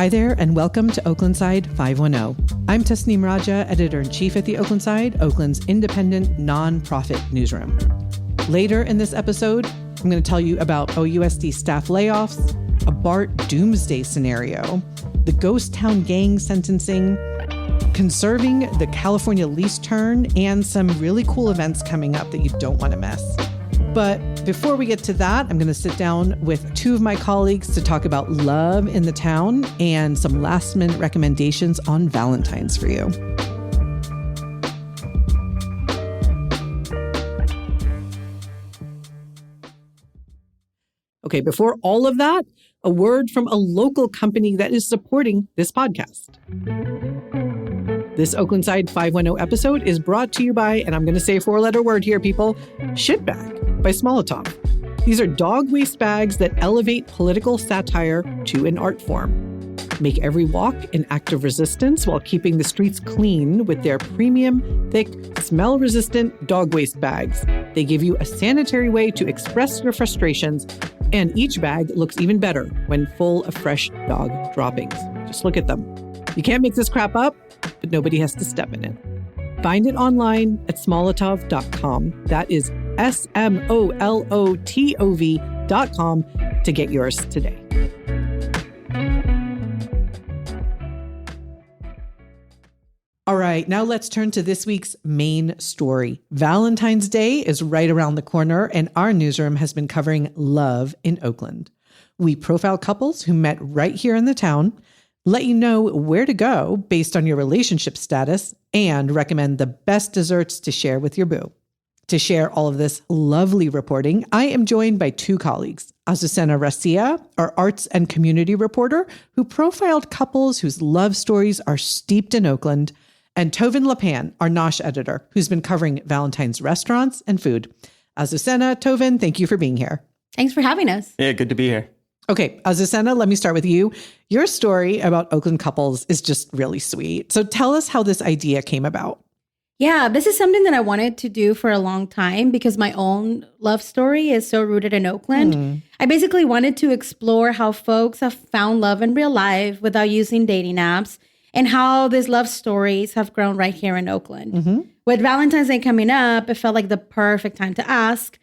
Hi there, and welcome to Oakland Side 510. I'm Tasneem Raja, Editor-in-Chief at the Oakland Side, Oakland's independent, non-profit newsroom. Later in this episode, I'm going to tell you about OUSD staff layoffs, a BART doomsday scenario, the ghost town gang sentencing, conserving the California lease turn, and some really cool events coming up that you don't want to miss. But before we get to that, I'm going to sit down with two of my colleagues to talk about love in the town and some last-minute recommendations on Valentine's for you. Okay, before all of that, a word from a local company that is supporting this podcast. This Oakland Side 510 episode is brought to you by, and I'm going to say a four-letter word here, people, Shitbag by Molotov. These are dog waste bags that elevate political satire to an art form. Make every walk an act of resistance while keeping the streets clean with their premium, thick, smell-resistant dog waste bags. They give you a sanitary way to express your frustrations, and each bag looks even better when full of fresh dog droppings. Just look at them. You can't make this crap up, but nobody has to step in it. Find it online at smolotov.com. That is SMOLOTOV.com to get yours today. All right, now let's turn to this week's main story. Valentine's Day is right around the corner, and our newsroom has been covering love in Oakland. We profile couples who met right here in the town, let you know where to go based on your relationship status, and recommend the best desserts to share with your boo. To share all of this lovely reporting, I am joined by two colleagues, Azucena Rasilla, our arts and community reporter, who profiled couples whose love stories are steeped in Oakland, and Tovin Lapan, our Nosh editor, who's been covering Valentine's restaurants and food. Azucena, Tovin, thank you for being here. Thanks for having us. Yeah, good to be here. Okay, Azucena, let me start with you. Your story about Oakland couples is just really sweet. So tell us how this idea came about. Yeah, this is something that I wanted to do for a long time because my own love story is so rooted in Oakland. I basically wanted to explore how folks have found love in real life without using dating apps, and how these love stories have grown right here in Oakland. With Valentine's Day coming up, it felt like the perfect time to ask,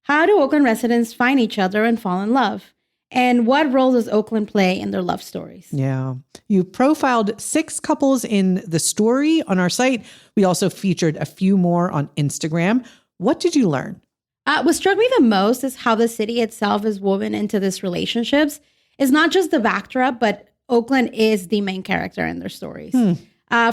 how do Oakland residents find each other and fall in love? And what role does Oakland play in their love stories? Yeah. You profiled 6 couples in the story on our site. We also featured a few more on Instagram. What did you learn? What struck me the most is how the city itself is woven into these relationships. It's not just the backdrop, but Oakland is the main character in their stories.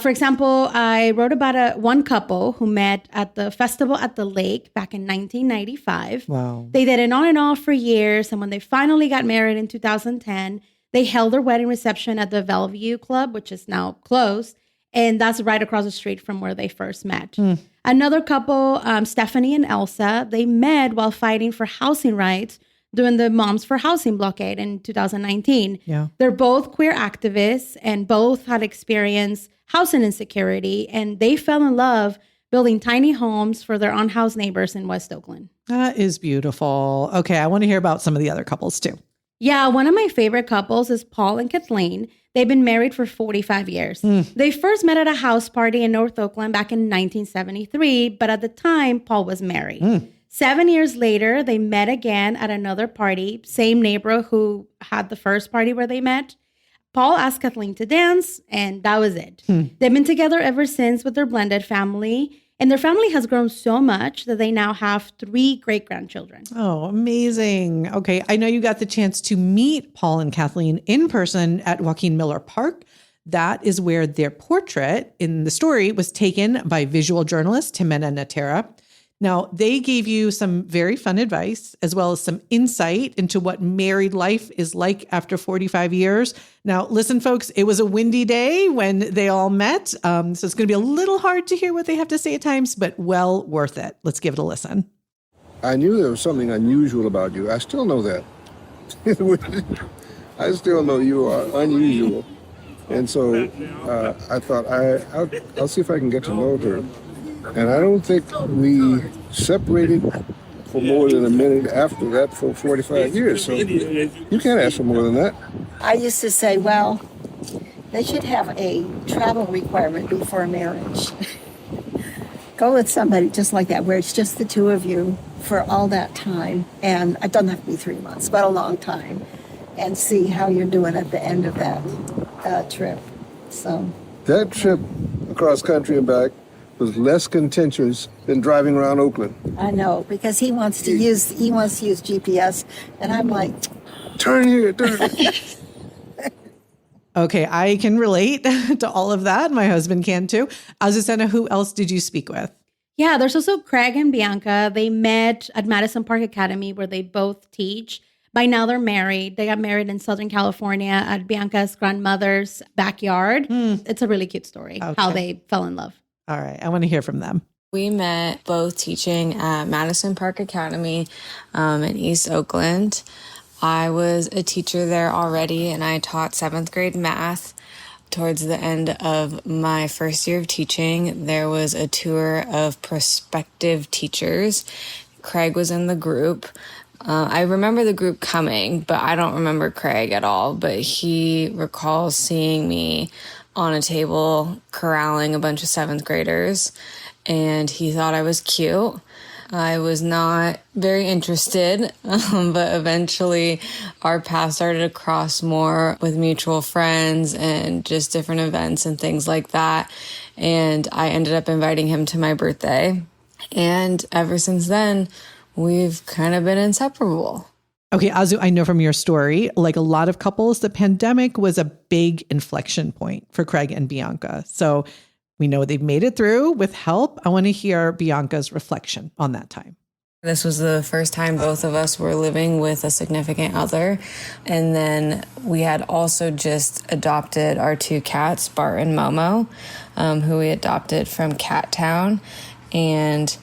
For example, I wrote about one couple who met at the festival at the lake back in 1995. Wow. They did it on and off for years. And when they finally got married in 2010, they held their wedding reception at the Bellevue Club, which is now closed. And that's right across the street from where they first met. Another couple, Stephanie and Elsa, they met while fighting for housing rights during the Moms for Housing blockade in 2019. Yeah. They're both queer activists and both had experienced housing insecurity, and they fell in love building tiny homes for their unhoused neighbors in West Oakland. That is beautiful. Okay, I want to hear about some of the other couples too. Yeah, one of my favorite couples is Paul and Kathleen. They've been married for 45 years. They first met at a house party in North Oakland back in 1973, but at the time, Paul was married. 7 years later, they met again at another party, same neighbor who had the first party where they met. Paul asked Kathleen to dance, and that was it. They've been together ever since with their blended family, and their family has grown so much that they now have 3 great-grandchildren. Oh, amazing. Okay, I know you got the chance to meet Paul and Kathleen in person at Joaquin Miller Park. That is where their portrait in the story was taken by visual journalist Jimena Natera. Now, they gave you some very fun advice, as well as some insight into what married life is like after 45 years. Now, listen, folks, it was a windy day when they all met, so it's going to be a little hard to hear what they have to say at times, but well worth it. Let's give it a listen. I knew there was something unusual about you. I still know that. I still know you are unusual. And so I thought, I'll see if I can get to know her. And I don't think we separated for more than a minute after that for 45 years. So you can't ask for more than that. I used to say, well, They should have a travel requirement before marriage. Go with somebody just like that, where it's just the two of you for all that time. And it doesn't have to be 3 months, but a long time. And see how you're doing at the end of that trip. So That trip across country and back was less contentious than driving around Oakland. I know, because he wants to use GPS, and I'm like, Turn here, turn. Okay, I can relate to all of that. My husband can too. Azucena, who else did you speak with? Yeah, there's also Craig and Bianca. They met at Madison Park Academy where they both teach. By now they're married. They got married in Southern California at Bianca's grandmother's backyard. It's a really cute story how they fell in love. All right, I want to hear from them. We met both teaching at Madison Park Academy in East Oakland. I was a teacher there already, and I taught 7th grade math. Towards the end of my first year of teaching, there was a tour of prospective teachers. Craig was in the group. I remember the group coming, but I don't remember Craig at all. But he recalls seeing me on a table corralling a bunch of 7th graders, and he thought I was cute. I was not very interested, but eventually our paths started to cross more with mutual friends and just different events and things like that. And I ended up inviting him to my birthday. And ever since then, we've kind of been inseparable. Okay, Azu, I know from your story, like a lot of couples, the pandemic was a big inflection point for Craig and Bianca. So we know they've made it through with help. I want to hear Bianca's reflection on that time. This was the first time both of us were living with a significant other. And then we had also just adopted our 2 cats, Bart and Momo, who we adopted from Cat Town. And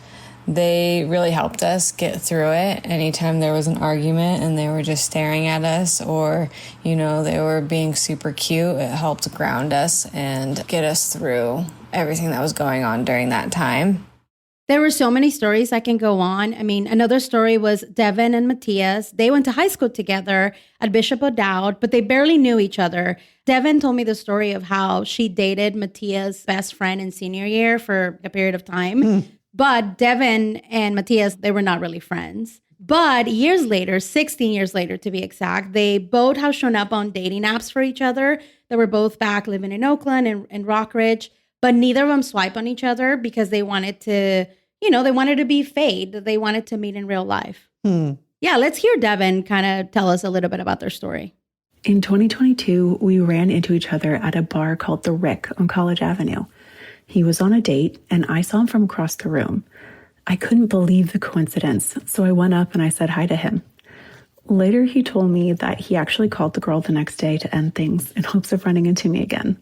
they really helped us get through it. Anytime there was an argument and they were just staring at us or, you know, they were being super cute, it helped ground us and get us through everything that was going on during that time. There were so many stories I can go on. I mean, another story was Devin and Matthias. They went to high school together at Bishop O'Dowd, but they barely knew each other. Devin told me the story of how she dated Matthias' best friend in senior year for a period of time. But Devin and Matthias, they were not really friends. But years later, 16 years later to be exact, they both have shown up on dating apps for each other. They were both back living in Oakland and Rockridge, but neither of them swipe on each other because they wanted to, you know, they wanted to be fade. They wanted to meet in real life. Yeah, let's hear Devin kind of tell us a little bit about their story. In 2022, we ran into each other at a bar called The Rick on College Avenue. He was on a date, and I saw him from across the room. I couldn't believe the coincidence, so I went up and I said hi to him. Later, he told me that he actually called the girl the next day to end things in hopes of running into me again.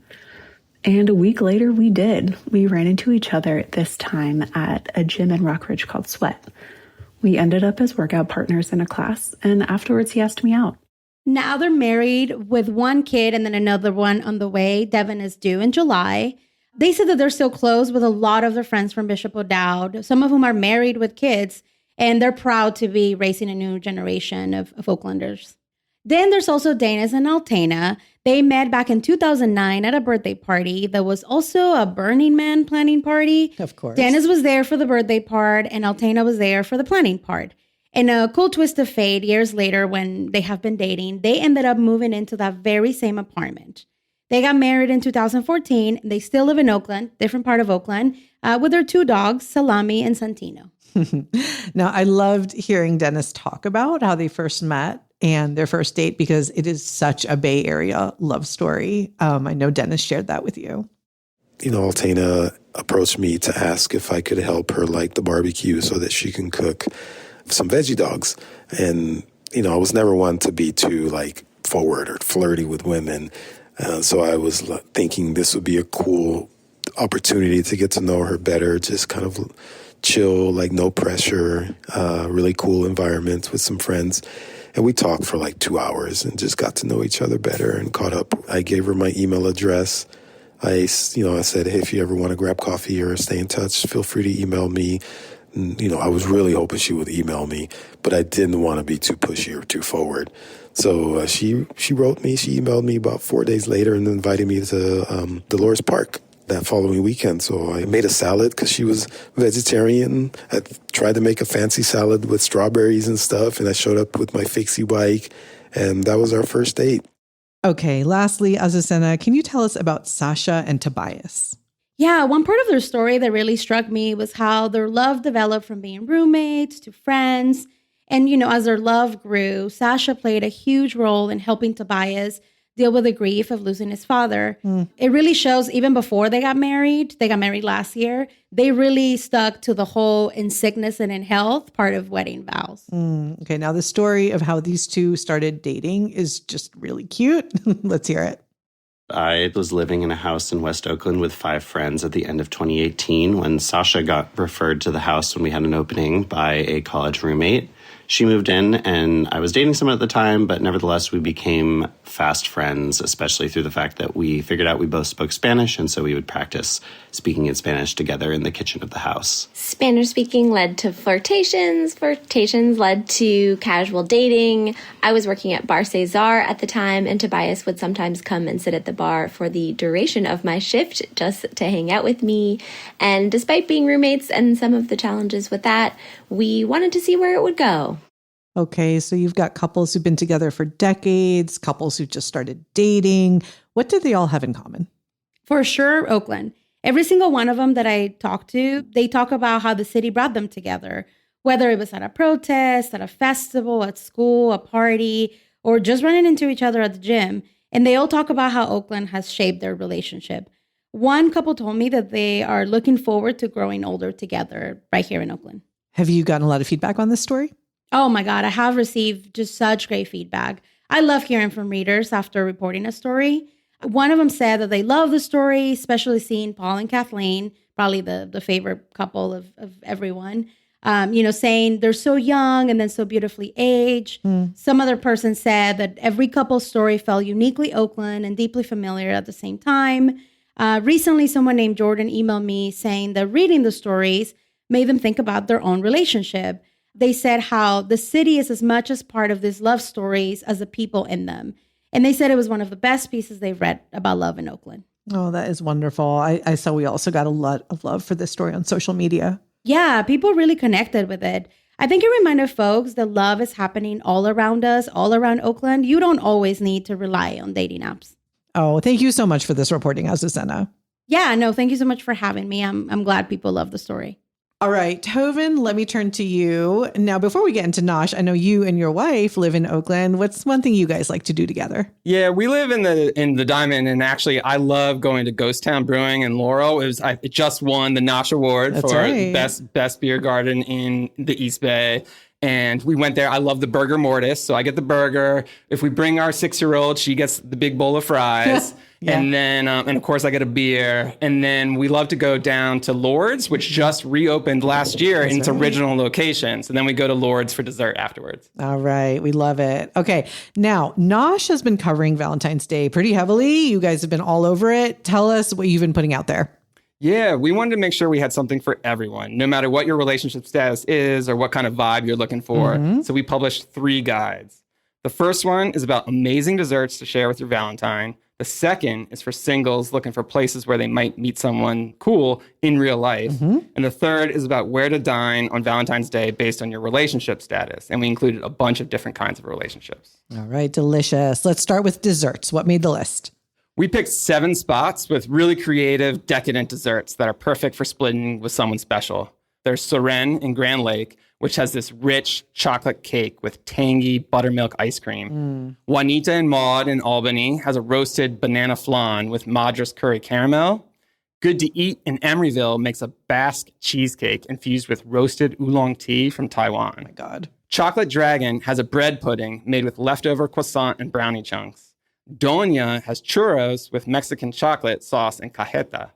And a week later, we did. We ran into each other, this time at a gym in Rockridge called Sweat. We ended up as workout partners in a class, and afterwards he asked me out. Now they're married with 1 kid and then another one on the way. Devin is due in July. They said that they're still close with a lot of their friends from Bishop O'Dowd, some of whom are married with kids, and they're proud to be raising a new generation of Oaklanders. Then there's also Dennis and Altena. They met back in 2009 at a birthday party. There was also a Burning Man planning party. Of course. Dennis was there for the birthday part, and Altena was there for the planning part. In a cool twist of fate, years later, when they have been dating, they ended up moving into that very same apartment. They got married in 2014. And they still live in Oakland, different part of Oakland, with their 2 dogs, Salami and Santino. Now, I loved hearing Dennis talk about how they first met and their first date because it is such a Bay Area love story. I know Dennis shared that with you. You know, Altena approached me to ask if I could help her light the barbecue so that she can cook some veggie dogs. And, you know, I was never one to be too, forward or flirty with women. So I was thinking this would be a cool opportunity to get to know her better, just kind of chill, no pressure, really cool environment with some friends. And we talked for 2 hours and just got to know each other better and caught up. I gave her my email address. I said, hey, if you ever want to grab coffee or stay in touch, feel free to email me. I was really hoping she would email me, but I didn't want to be too pushy or too forward. So she wrote me, she emailed me about 4 days later and invited me to Dolores Park that following weekend. So I made a salad because she was vegetarian. I tried to make a fancy salad with strawberries and stuff, and I showed up with my fixie bike, and that was our first date. Okay, lastly, Azucena, can you tell us about Sasha and Tobias? Yeah, one part of their story that really struck me was how their love developed from being roommates to friends. And, as their love grew, Sasha played a huge role in helping Tobias deal with the grief of losing his father. It really shows even before they got married last year, they really stuck to the whole in sickness and in health part of wedding vows. Okay, now the story of how these two started dating is just really cute. Let's hear it. I was living in a house in West Oakland with 5 friends at the end of 2018 when Sasha got referred to the house when we had an opening by a college roommate. She moved in, and I was dating someone at the time, but nevertheless, we became fast friends, especially through the fact that we figured out we both spoke Spanish, and so we would practice speaking in Spanish together in the kitchen of the house. Spanish speaking led to flirtations. Flirtations led to casual dating. I was working at Bar Cesar at the time, and Tobias would sometimes come and sit at the bar for the duration of my shift just to hang out with me. And despite being roommates and some of the challenges with that, we wanted to see where it would go. Okay, so you've got couples who've been together for decades, couples who just started dating. What do they all have in common? For sure, Oakland. Every single one of them that I talked to, they talk about how the city brought them together, whether it was at a protest, at a festival, at school, a party, or just running into each other at the gym. And they all talk about how Oakland has shaped their relationship. One couple told me that they are looking forward to growing older together right here in Oakland. Have you gotten a lot of feedback on this story? Oh my God, I have received just such great feedback. I love hearing from readers after reporting a story. One of them said that they love the story, especially seeing Paul and Kathleen, probably the favorite couple of everyone, saying they're so young and then so beautifully aged. Some other person said that every couple's story felt uniquely Oakland and deeply familiar at the same time. Recently, someone named Jordan emailed me saying that reading the stories made them think about their own relationship. They said how the city is as much as part of these love stories as the people in them. And they said it was one of the best pieces they've read about love in Oakland. Oh, that is wonderful. I saw we also got a lot of love for this story on social media. Yeah, people really connected with it. I think it reminded folks that love is happening all around us, all around Oakland. You don't always need to rely on dating apps. Oh, thank you so much for this reporting, Azucena. Yeah, no, thank you so much for having me. I'm glad people love the story. All right, Tovin, let me turn to you. Now, before we get into Nosh, I know you and your wife live in Oakland. What's one thing you guys like to do together? Yeah, we live in the Diamond, and actually, I love going to Ghost Town Brewing in Laurel. It just won the Nosh Award for best beer garden in the East Bay. And we went there. I love the burger mortis, so I get the burger. If we bring our 6-year-old, she gets the big bowl of fries. Yeah. And then, and of course, I get a beer. And then we love to go down to Lord's, which just reopened last year in its original location. So then we go to Lord's for dessert afterwards. All right. We love it. Okay. Now, Nosh has been covering Valentine's Day pretty heavily. You guys have been all over it. Tell us what you've been putting out there. Yeah, we wanted to make sure we had something for everyone, no matter what your relationship status is or what kind of vibe you're looking for. So we published 3 guides. The first one is about amazing desserts to share with your Valentine. The second is for singles looking for places where they might meet someone cool in real life. And the third is about where to dine on Valentine's Day based on your relationship status. And we included a bunch of different kinds of relationships. All right, delicious. Let's start with desserts. What made the list? We picked 7 spots with really creative, decadent desserts that are perfect for splitting with someone special. There's Soren in Grand Lake, which has this rich chocolate cake with tangy buttermilk ice cream. Juanita and Maud in Albany has a roasted banana flan with Madras curry caramel. Good to Eat in Emeryville makes a Basque cheesecake infused with roasted oolong tea from Taiwan. Oh my God. Chocolate Dragon has a bread pudding made with leftover croissant and brownie chunks. Doña has churros with Mexican chocolate sauce and cajeta.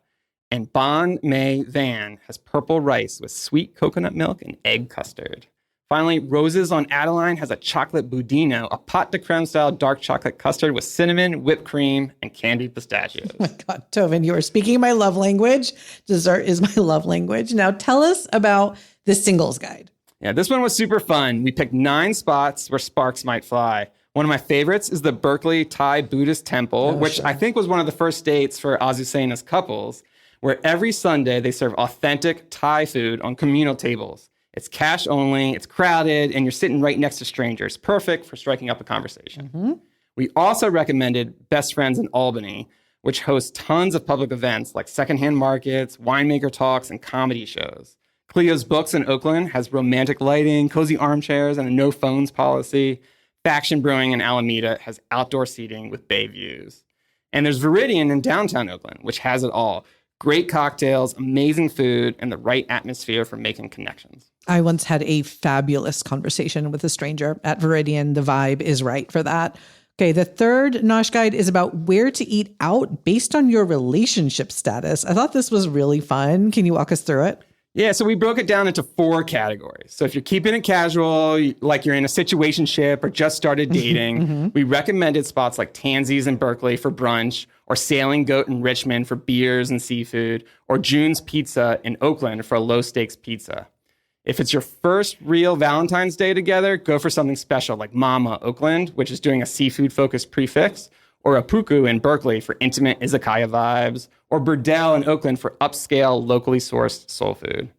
And Bon May Van has purple rice with sweet coconut milk and egg custard. Finally, Roses on Adeline has a chocolate budino, a pâte de crème style dark chocolate custard with cinnamon, whipped cream, and candied pistachios. Oh my God, Tovin, you are speaking my love language. Dessert is my love language. Now tell us about the singles guide. Yeah, this one was super fun. We picked 9 spots where sparks might fly. One of my favorites is the Berkeley Thai Buddhist Temple, which I think was one of the first dates for Azucena's couples, where every Sunday they serve authentic Thai food on communal tables. It's cash only, it's crowded, and you're sitting right next to strangers. Perfect for striking up a conversation. Mm-hmm. We also recommended Best Friends in Albany, which hosts tons of public events like secondhand markets, winemaker talks, and comedy shows. Cleo's Books in Oakland has romantic lighting, cozy armchairs, and a no phones policy. Faction Brewing in Alameda has outdoor seating with bay views. And there's Viridian in downtown Oakland, which has it all. Great cocktails, amazing food, and the right atmosphere for making connections. I once had a fabulous conversation with a stranger at Viridian. The vibe is right for that. Okay, the third Nosh guide is about where to eat out based on your relationship status. I thought this was really fun. Can you walk us through it? Yeah, so we broke it down into 4 categories. So if you're keeping it casual, like you're in a situationship or just started dating, we recommended spots like Tansy's in Berkeley for brunch, or Sailing Goat in Richmond for beers and seafood, or June's Pizza in Oakland for a low-stakes pizza. If it's your first real Valentine's Day together, go for something special like Mama Oakland, which is doing a seafood-focused prefix, or Apuku in Berkeley for intimate izakaya vibes, or Burdell in Oakland for upscale, locally sourced soul food.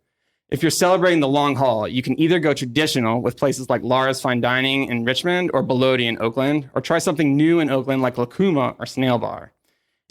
If you're celebrating the long haul, you can either go traditional with places like Laura's Fine Dining in Richmond or Belodi in Oakland, or try something new in Oakland like Lacuma or Snail Bar.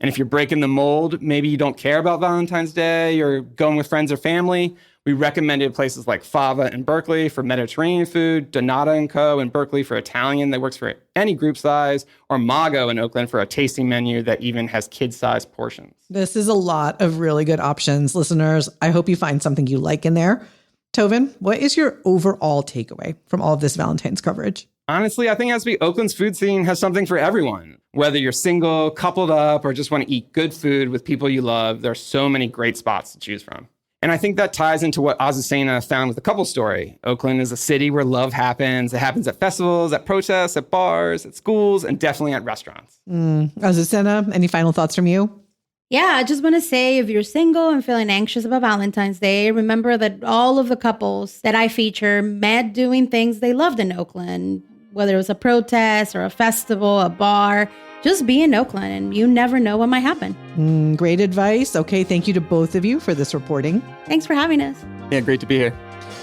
And if you're breaking the mold, maybe you don't care about Valentine's Day or going with friends or family, we recommended places like Fava in Berkeley for Mediterranean food, Donata & Co. in Berkeley for Italian that works for any group size, or Mago in Oakland for a tasting menu that even has kid-sized portions. This is a lot of really good options, listeners. I hope you find something you like in there. Tovin, what is your overall takeaway from all of this Valentine's coverage? Honestly, I think it has to be Oakland's food scene has something for everyone. Whether you're single, coupled up, or just want to eat good food with people you love, there are so many great spots to choose from. And I think that ties into what Azucena found with the couple story. Oakland is a city where love happens. It happens at festivals, at protests, at bars, at schools, and definitely at restaurants. Azucena, any final thoughts from you? Yeah, I just want to say if you're single and feeling anxious about Valentine's Day, remember that all of the couples that I feature met doing things they loved in Oakland, whether it was a protest or a festival, a bar. Just be in Oakland and you never know what might happen. Great advice. Okay, thank you to both of you for this reporting. Thanks for having us. Yeah, great to be here.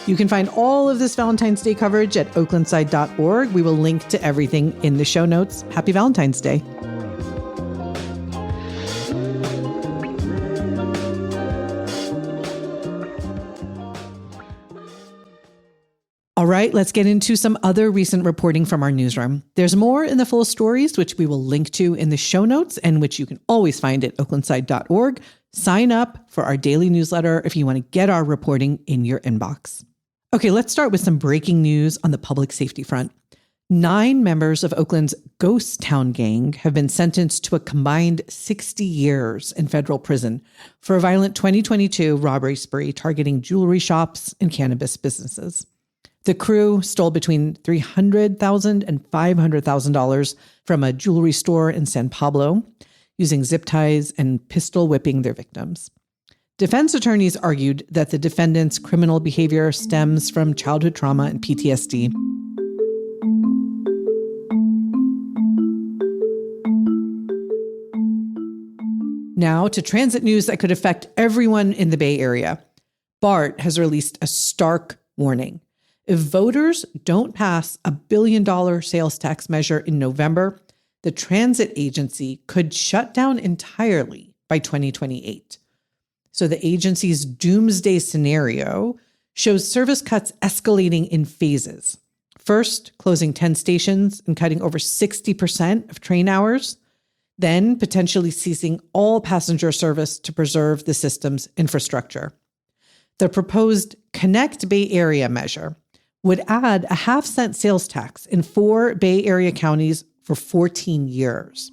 You can find all of this Valentine's Day coverage at oaklandside.org. We will link to everything in the show notes. Happy Valentine's Day. All right, let's get into some other recent reporting from our newsroom. There's more in the full stories, which we will link to in the show notes and which you can always find at oaklandside.org. Sign up for our daily newsletter if you want to get our reporting in your inbox. Okay, let's start with some breaking news on the public safety front. 9 members of Oakland's Ghost Town gang have been sentenced to a combined 60 years in federal prison for a violent 2022 robbery spree targeting jewelry shops and cannabis businesses. The crew stole between $300,000 and $500,000 from a jewelry store in San Pablo, using zip ties and pistol whipping their victims. Defense attorneys argued that the defendants' criminal behavior stems from childhood trauma and PTSD. Now to transit news that could affect everyone in the Bay Area. BART has released a stark warning. If voters don't pass a $1 billion sales tax measure in November, the transit agency could shut down entirely by 2028. So the agency's doomsday scenario shows service cuts escalating in phases. First, closing 10 stations and cutting over 60% of train hours, then potentially ceasing all passenger service to preserve the system's infrastructure. The proposed Connect Bay Area measure would add a 0.5-cent sales tax in 4 Bay Area counties for 14 years.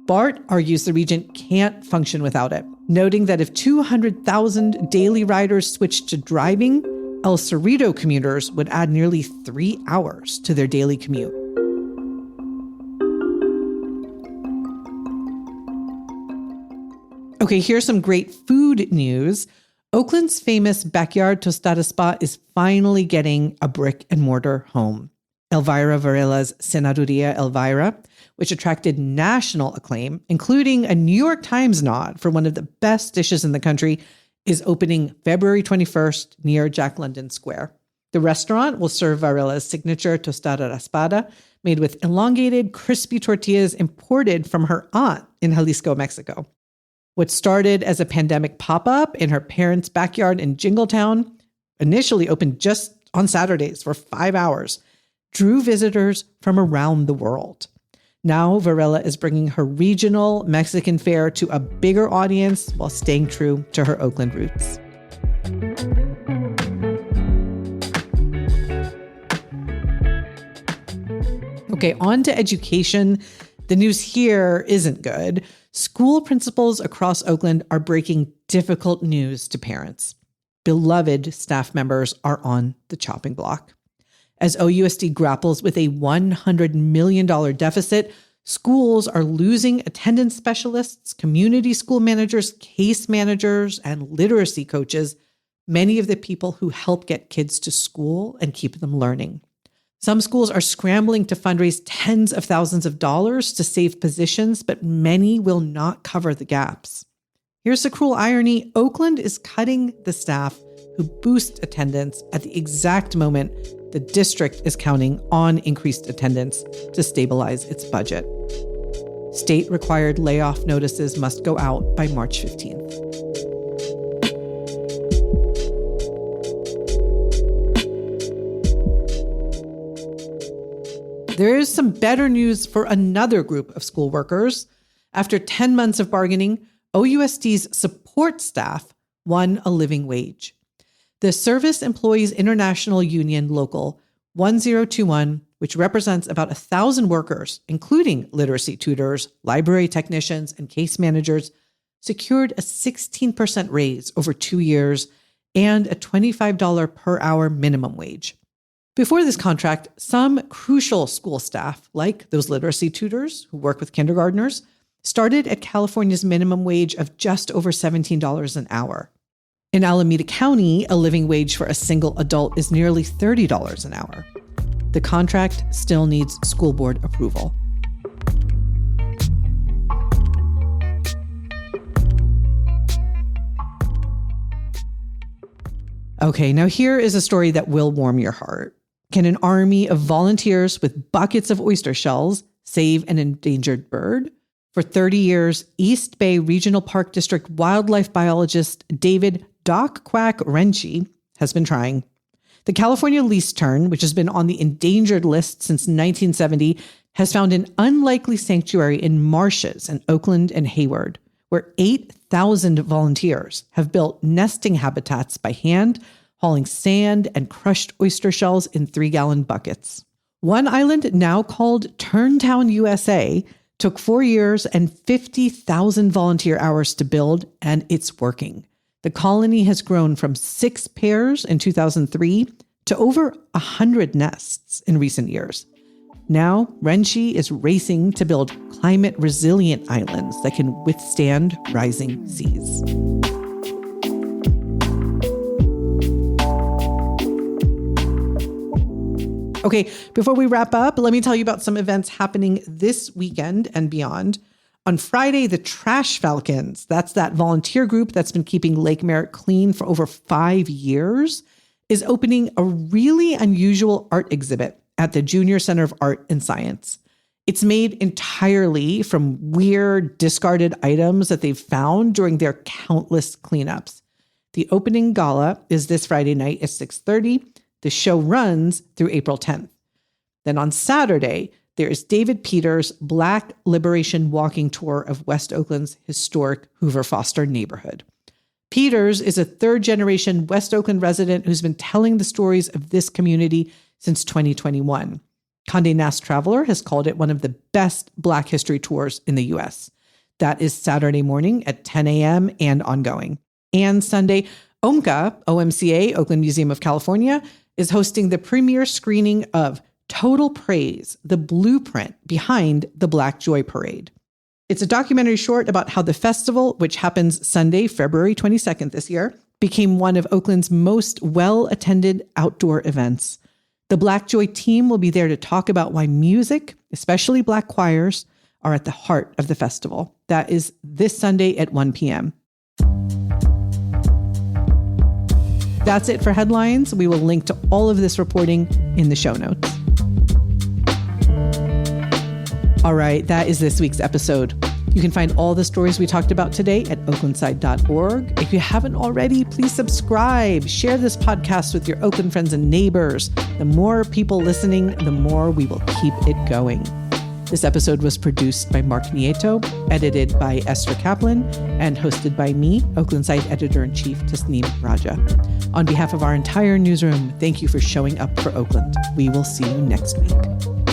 BART argues the region can't function without it, noting that if 200,000 daily riders switch to driving, El Cerrito commuters would add nearly 3 hours to their daily commute. Okay, here's some great food news. Oakland's famous backyard tostada spot is finally getting a brick-and-mortar home. Elvira Varela's Cenaduria Elvira, which attracted national acclaim, including a New York Times nod for one of the best dishes in the country, is opening February 21st near Jack London Square. The restaurant will serve Varela's signature tostada raspada, made with elongated, crispy tortillas imported from her aunt in Jalisco, Mexico. What started as a pandemic pop-up in her parents' backyard in Jingletown, initially opened just on Saturdays for 5 hours, drew visitors from around the world. Now, Varela is bringing her regional Mexican fare to a bigger audience while staying true to her Oakland roots. Okay, on to education. The news here isn't good. School principals across Oakland are breaking difficult news to parents. Beloved staff members are on the chopping block. As OUSD grapples with a $100 million deficit, schools are losing attendance specialists, community school managers, case managers, and literacy coaches, many of the people who help get kids to school and keep them learning. Some schools are scrambling to fundraise tens of thousands of dollars to save positions, but many will not cover the gaps. Here's the cruel irony. Oakland is cutting the staff who boost attendance at the exact moment the district is counting on increased attendance to stabilize its budget. State-required layoff notices must go out by March 15th. There is some better news for another group of school workers. After 10 months of bargaining, OUSD's support staff won a living wage. The Service Employees International Union Local 1021, which represents about 1,000 workers, including literacy tutors, library technicians, and case managers, secured a 16% raise over 2 years and a $25 per hour minimum wage. Before this contract, some crucial school staff, like those literacy tutors who work with kindergartners, started at California's minimum wage of just over $17 an hour. In Alameda County, a living wage for a single adult is nearly $30 an hour. The contract still needs school board approval. Okay, now here is a story that will warm your heart. Can an army of volunteers with buckets of oyster shells save an endangered bird? For 30 years, East Bay Regional Park District wildlife biologist David Doc Quack Renchi has been trying. The California least tern, which has been on the endangered list since 1970, has found an unlikely sanctuary in marshes in Oakland and Hayward, where 8,000 volunteers have built nesting habitats by hand, hauling sand and crushed oyster shells in 3-gallon buckets. One island, now called Turntown, USA, took 4 years and 50,000 volunteer hours to build, and it's working. The colony has grown from 6 pairs in 2003 to over 100 nests in recent years. Now, Renchi is racing to build climate-resilient islands that can withstand rising seas. Okay, before we wrap up, let me tell you about some events happening this weekend and beyond. On Friday, the Trash Falcons, that's that volunteer group that's been keeping Lake Merritt clean for over 5 years, is opening a really unusual art exhibit at the Junior Center of Art and Science. It's made entirely from weird, discarded items that they've found during their countless cleanups. The opening gala is this Friday night at 6:30. The show runs through April 10th. Then on Saturday, there is David Peters' Black Liberation Walking Tour of West Oakland's historic Hoover Foster neighborhood. Peters is a third-generation West Oakland resident who's been telling the stories of this community since 2021. Condé Nast Traveler has called it one of the best Black history tours in the U.S. That is Saturday morning at 10 a.m. and ongoing. And Sunday, OMCA, OMCA, Oakland Museum of California, is hosting the premiere screening of Total Praise, the blueprint behind the Black Joy Parade. It's a documentary short about how the festival, which happens Sunday, February 22nd this year, became one of Oakland's most well-attended outdoor events. The Black Joy team will be there to talk about why music, especially Black choirs, are at the heart of the festival. That is this Sunday at 1 p.m. That's it for headlines. We will link to all of this reporting in the show notes. All right, that is this week's episode. You can find all the stories we talked about today at oaklandside.org. If you haven't already, please subscribe. Share this podcast with your Oakland friends and neighbors. The more people listening, the more we will keep it going. This episode was produced by Mark Nieto, edited by Esther Kaplan, and hosted by me, Oaklandside Editor-in-Chief Tasneem Raja. On behalf of our entire newsroom, thank you for showing up for Oakland. We will see you next week.